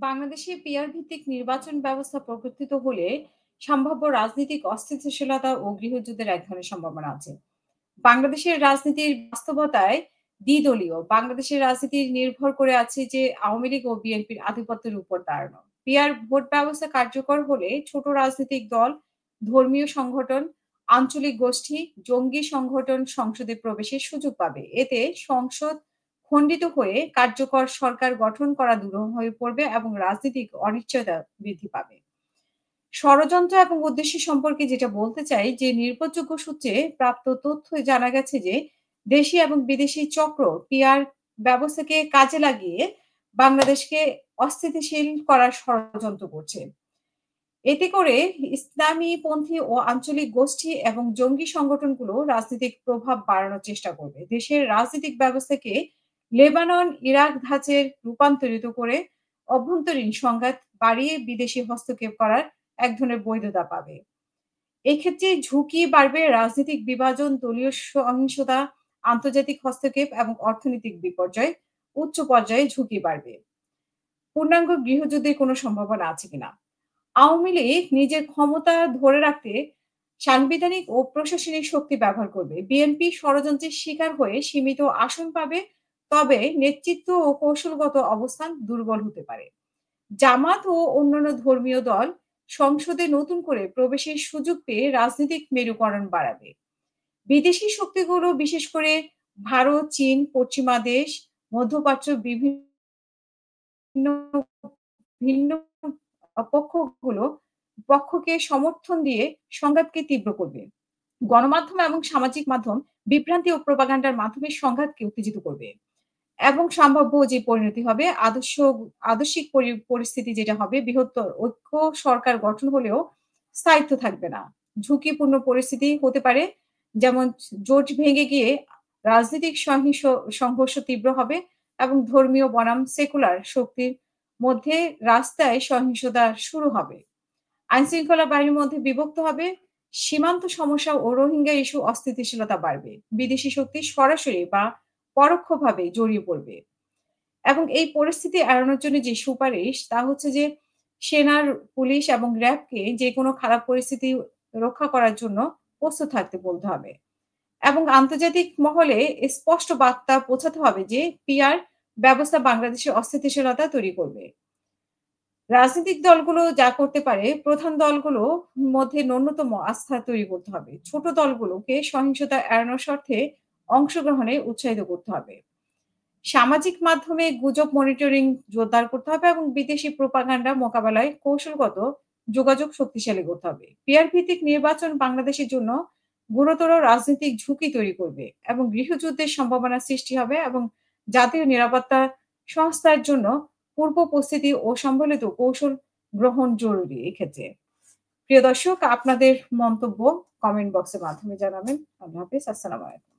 বাংলাদেশে পিআর ভিত্তিক নির্বাচন ব্যবস্থা প্রবর্তিত হলে সম্ভাব্য রাজনৈতিক অস্থিতিশীলতা ও গৃহযুদ্ধের এক ধরনের সম্ভাবনা আছে। বাংলাদেশের রাজনীতির বাস্তবতায় দ্বিদলীয়। বাংলাদেশের রাজনীতি নির্ভর করে আছে যে আওয়ামী লীগ ও বিএনপির আধিপত্যের উপর দাঁড়ানো। পিআর ভোট ব্যবস্থা কার্যকর হলে ছোট রাজনৈতিক দল, ধর্মীয় সংগঠন, আঞ্চলিক গোষ্ঠী, জঙ্গি সংগঠন সংসদে প্রবেশের সুযোগ পাবে। এতে সংসদ খণ্ডিত হয়ে কার্যকর সরকার গঠন করা দুরূহ হয়ে পড়বে এবং রাজনৈতিক অনিশ্চয়তা বৃদ্ধি পাবে। ষড়যন্ত্র এবং উদ্দেশ্য সম্পর্কে যেটা বলতে চাই যে নির্ভরযোগ্য সূত্রে প্রাপ্ত তথ্যে জানা গেছে যে দেশি এবং বিদেশি চক্র পিআর ব্যবস্থাকে কাজে লাগিয়ে বাংলাদেশকে অস্থিতিশীল করার ষড়যন্ত্র করছে। এতে করে ইসলামীপন্থী ও আঞ্চলিক গোষ্ঠী এবং জঙ্গি সংগঠনগুলো রাজনৈতিক প্রভাব বাড়ানোর চেষ্টা করবে। দেশের রাজনৈতিক ব্যবস্থাকে লেবানন, ইরাক ধাঁচের রূপান্তরিত করে অভ্যন্তরীণ সংঘাত বাড়িয়ে বিদেশি হস্তক্ষেপ করার এক ধরনের বৈধতা পাবে। এক্ষেত্রে ঝুঁকি বাড়বে রাজনৈতিক বিভাজন, দলীয় সহিংসতা, আন্তর্জাতিক হস্তক্ষেপ এবং অর্থনৈতিক বিপর্যয়, উচ্চ পর্যায়ে ঝুঁকি বাড়বে। পূর্ণাঙ্গ গৃহযুদ্ধের কোনো সম্ভাবনা আছে কিনা? আওয়ামী লীগ নিজের ক্ষমতা ধরে রাখতে সাংবিধানিক ও প্রশাসনিক শক্তি ব্যবহার করবে। বিএনপি ষড়যন্ত্রের শিকার হয়ে সীমিত আসন পাবে, তবে নেতৃত্ব ও কৌশলগত অবস্থান দুর্বল হতে পারে। জামাত ও অন্যান্য ধর্মীয় দল সংসদে নতুন করে প্রবেশের সুযোগ পেয়ে রাজনৈতিক মেরুকরণ বাড়াবে। বিদেশি শক্তিগুলো বিশেষ করে ভারত, চীন, পশ্চিমা দেশ, মধ্যপ্রাচ্য বিভিন্ন ভিন্ন পক্ষগুলো পক্ষকে সমর্থন দিয়ে সংঘাতকে তীব্র করবে। গণমাধ্যম এবং সামাজিক মাধ্যম বিভ্রান্তি ও প্রোপাগান্ডার মাধ্যমে সংঘাতকে উত্তেজিত করবে। এবং সম্ভাব্য যে পরিণতি হবে আদর্শিক পরিস্থিতি যেটা হবে বৃহত্তর ঐক্য সরকার গঠন হলেও স্থায়িত্ব থাকবে না। ঝুঁকিপূর্ণ পরিস্থিতি হতে পারে, যেমন জোট ভেঙে গিয়ে রাজনৈতিক সংঘর্ষ তীব্র হবে এবং ধর্মীয় বনাম সেকুলার শক্তির মধ্যে রাস্তায় সহিংসতা শুরু হবে। আইনশৃঙ্খলা বাহিনীর মধ্যে বিভক্ত হবে, সীমান্ত সমস্যা ও রোহিঙ্গা ইস্যু অস্থিতিশীলতা বাড়বে। বিদেশি শক্তি সরাসরি বা পরোক্ষভাবে জড়িয়ে পড়বে। এবং এই পরিস্থিতি এড়ানোর জন্য যে সুপারিশ তা হচ্ছে যে সেনার, পুলিশ এবং র‍্যাবকে যেকোনো খারাপ পরিস্থিতি রক্ষা করার জন্য প্রস্তুত থাকতে বলতে হবে। এবং আন্তর্জাতিক মহলে স্পষ্ট বার্তা পৌঁছাতে হবে যে পিআর ব্যবস্থা বাংলাদেশের অস্থিতিশীলতা তৈরি করবে। রাজনৈতিক দলগুলো যা করতে পারে, প্রধান দলগুলোর মধ্যে ন্যূনতম আস্থা তৈরি করতে হবে। ছোট দলগুলোকে সহিংসতা এড়ানোর স্বার্থে অংশগ্রহণে উৎসাহিত করতে হবে। সামাজিক মাধ্যমে গুজব মনিটরিং জোরদার করতে হবে এবং বিদেশি প্রোপাগান্ডা মোকাবেলায় কৌশলগত যোগাযোগ শক্তিশালী করতে হবে। পিআর ভিত্তিক নির্বাচন বাংলাদেশের জন্য গুরুতর রাজনৈতিক ঝুঁকি তৈরি করবে এবং গৃহযুদ্ধের সম্ভাবনা সৃষ্টি হবে এবং জাতীয় নিরাপত্তা সংস্থার জন্য পূর্ব প্রস্তুতি ও সম্মিলিত কৌশল গ্রহণ জরুরি এক্ষেত্রে। প্রিয় দর্শক, আপনাদের মন্তব্য কমেন্ট বক্সের মাধ্যমে জানাবেন। আল্লাহ হাফেজ। আসসালামু আলাইকুম।